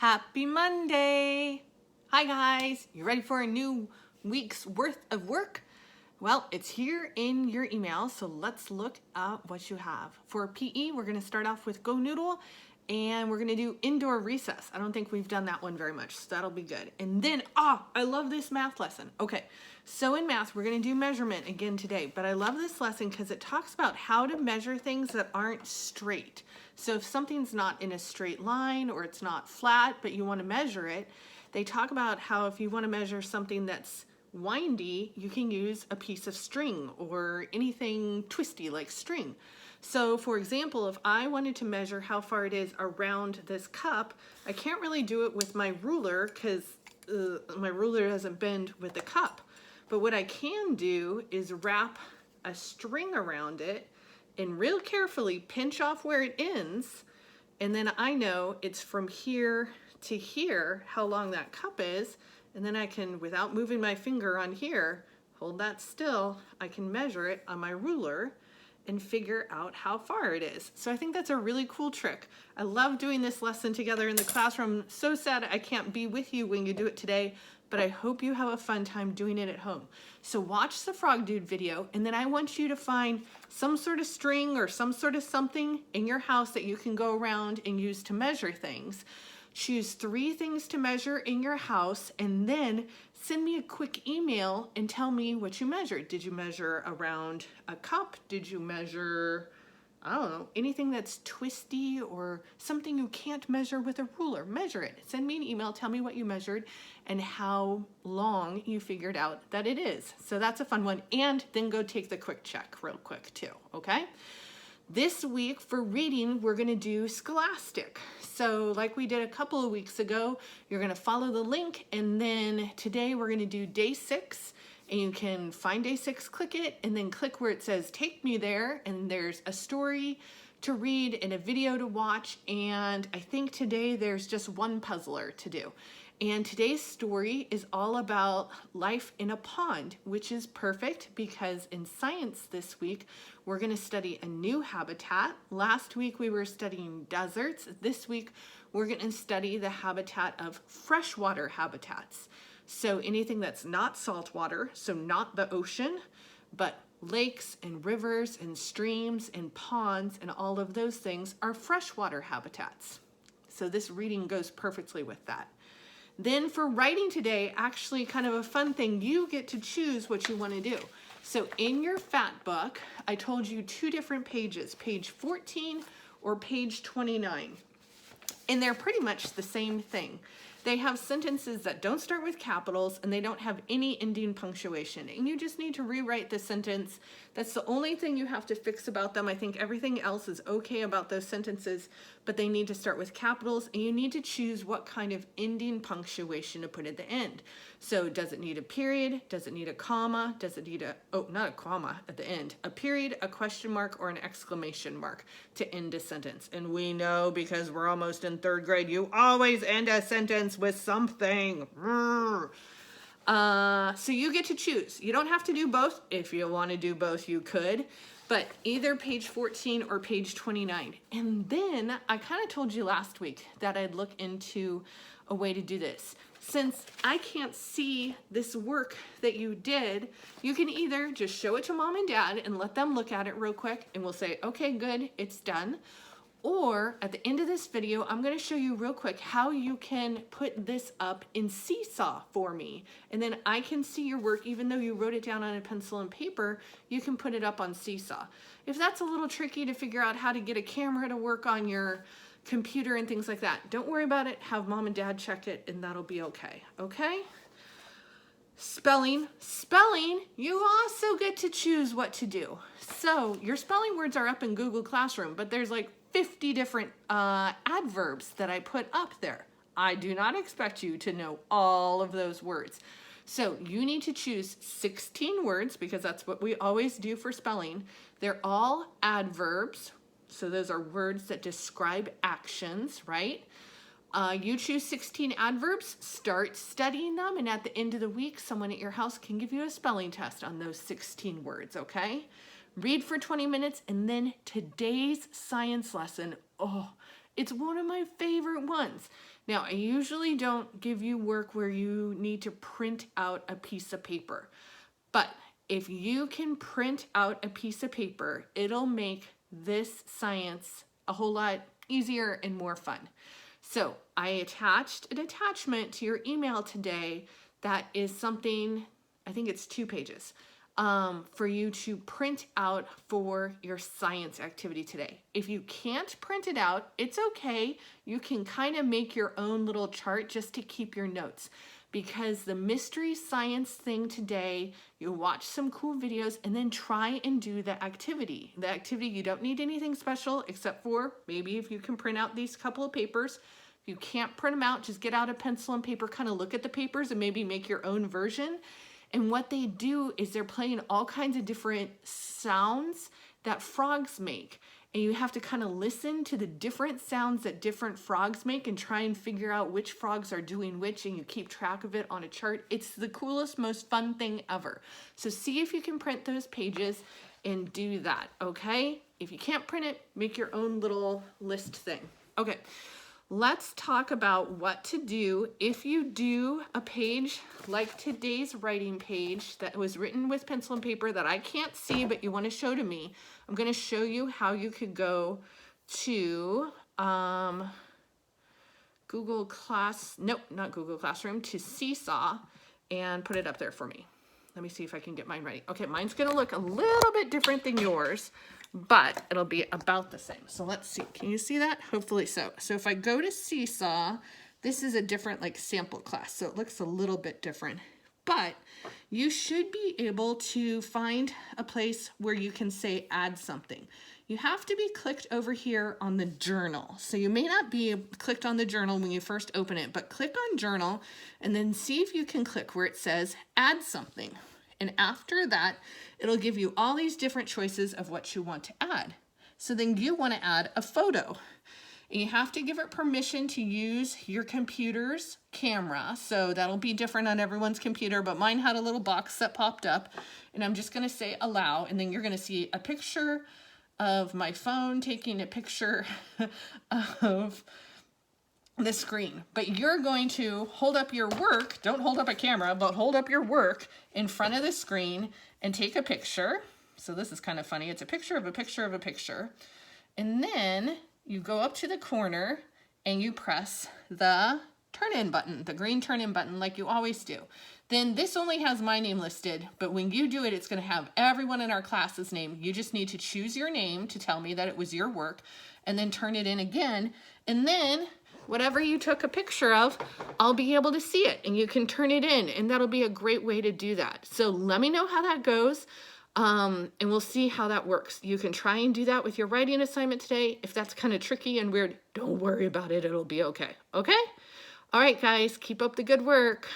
Happy Monday! Hi guys, you ready for a new week's worth of work? Well, it's here in your email, so let's look at what you have. For PE, we're going to start off with Go Noodle, and we're going to do indoor recess. I don't think we've done that one very much, so that'll be good. And then, I love this math lesson. Okay, so in math, we're going to do measurement again today, but I love this lesson because it talks about how to measure things that aren't straight. So if something's not in a straight line or it's not flat, but you want to measure it, they talk about how if you want to measure something that's windy, you can use a piece of string or anything twisty like string. So for example, if I wanted to measure how far it is around this cup, I can't really do it with my ruler because my ruler doesn't bend with the cup. But what I can do is wrap a string around it and real carefully pinch off where it ends, and then I know it's from here to here how long that cup is, and then I can, without moving my finger on here, hold that still, I can measure it on my ruler and figure out how far it is. So I think that's a really cool trick. I love doing this lesson together in the classroom. So sad I can't be with you when you do it today, but I hope you have a fun time doing it at home. So watch the Frog Dude video, and then I want you to find some sort of string or some sort of something in your house that you can go around and use to measure things. Choose 3 things to measure in your house, and then send me a quick email and tell me what you measured. Did you measure around a cup? Did you measure, I don't know, anything that's twisty or something you can't measure with a ruler? Measure it. Send me an email, tell me what you measured and how long you figured out that it is. So that's a fun one. And then go take the quick check real quick too, okay? This week for reading, we're going to do Scholastic. So like we did a couple of weeks ago, you're going to follow the link, and then today we're going to do day 6, and you can find day 6, click it, and then click where it says take me there, and there's a story to read and a video to watch, and I think today there's just one puzzler to do. And today's story is all about life in a pond, which is perfect because in science this week, we're going to study a new habitat. Last week we were studying deserts. This week we're going to study the habitat of freshwater habitats. So anything that's not saltwater, so not the ocean, but lakes and rivers and streams and ponds and all of those things are freshwater habitats. So this reading goes perfectly with that. Then for writing today, actually kind of a fun thing, you get to choose what you want to do. So in your fat book, I told you 2 different pages, page 14 or page 29. And they're pretty much the same thing. They have sentences that don't start with capitals and they don't have any ending punctuation. And you just need to rewrite the sentence. That's the only thing you have to fix about them. I think everything else is okay about those sentences, but they need to start with capitals, and you need to choose what kind of ending punctuation to put at the end. So does it need a period? Does it need a comma? Does it need a, not a comma at the end, a period, a question mark, or an exclamation mark to end a sentence? And we know because we're almost in 3rd grade, you always end a sentence with something. So you get to choose. You don't have to do both. If you want to do both, you could, but either page 14 or page 29. And then I kind of told you last week that I'd look into a way to do this. Since I can't see this work that you did, you can either just show it to mom and dad and let them look at it real quick and we'll say, okay, good, it's done. Or at the end of this video, I'm going to show you real quick how you can put this up in Seesaw for me. And then I can see your work, even though you wrote it down on a pencil and paper, you can put it up on Seesaw. If that's a little tricky to figure out how to get a camera to work on your computer and things like that, don't worry about it. Have mom and dad check it and that'll be okay. Okay? Spelling, you also get to choose what to do. So your spelling words are up in Google Classroom, but there's like 50 different adverbs that I put up there. I do not expect you to know all of those words. So you need to choose 16 words because that's what we always do for spelling. They're all adverbs. So those are words that describe actions, right? You choose 16 adverbs, start studying them, and at the end of the week, someone at your house can give you a spelling test on those 16 words, okay? Read for 20 minutes, and then today's science lesson, it's one of my favorite ones. Now, I usually don't give you work where you need to print out a piece of paper, but if you can print out a piece of paper, it'll make this science a whole lot easier and more fun. So I attached an attachment to your email today that is something, I think it's 2 pages, for you to print out for your science activity today. If you can't print it out, it's okay. You can kind of make your own little chart just to keep your notes. Because the mystery science thing today, you watch some cool videos and then try and do the activity. The activity, you don't need anything special except for maybe if you can print out these couple of papers. If you can't print them out, just get out a pencil and paper, kind of look at the papers and maybe make your own version. And what they do is they're playing all kinds of different sounds that frogs make. And you have to kind of listen to the different sounds that different frogs make and try and figure out which frogs are doing which, and you keep track of it on a chart. It's the coolest, most fun thing ever. So see if you can print those pages and do that, okay? If you can't print it, make your own little list thing. Okay, let's talk about what to do if you do a page like today's writing page that was written with pencil and paper that I can't see, but you want to show to me. I'm going to show you how you could go to Google not Google Classroom, to Seesaw and put it up there for me. Let me see if I can get mine ready. Okay, mine's going to look a little bit different than yours, but it'll be about the same. So let's see. Can you see that? Hopefully so. So if I go to Seesaw, this is a different like sample class. So it looks a little bit different, but you should be able to find a place where you can say add something. You have to be clicked over here on the journal. So you may not be clicked on the journal when you first open it, but click on journal and then see if you can click where it says add something. And after that, it'll give you all these different choices of what you want to add. So then you want to add a photo. And you have to give it permission to use your computer's camera. So that'll be different on everyone's computer, but mine had a little box that popped up. And I'm just going to say allow, and then you're going to see a picture of my phone taking a picture of the screen. But you're going to hold up your work, don't hold up a camera, but hold up your work in front of the screen and take a picture. So this is kind of funny. It's a picture of a picture of a picture. And then you go up to the corner and you press the turn in button, the green turn in button like you always do. Then this only has my name listed, but when you do it, it's going to have everyone in our class's name. You just need to choose your name to tell me that it was your work and then turn it in again. And then whatever you took a picture of, I'll be able to see it and you can turn it in, and that'll be a great way to do that. So let me know how that goes. And we'll see how that works. You can try and do that with your writing assignment today. If that's kind of tricky and weird, don't worry about it. It'll be okay. Okay? All right, guys, keep up the good work.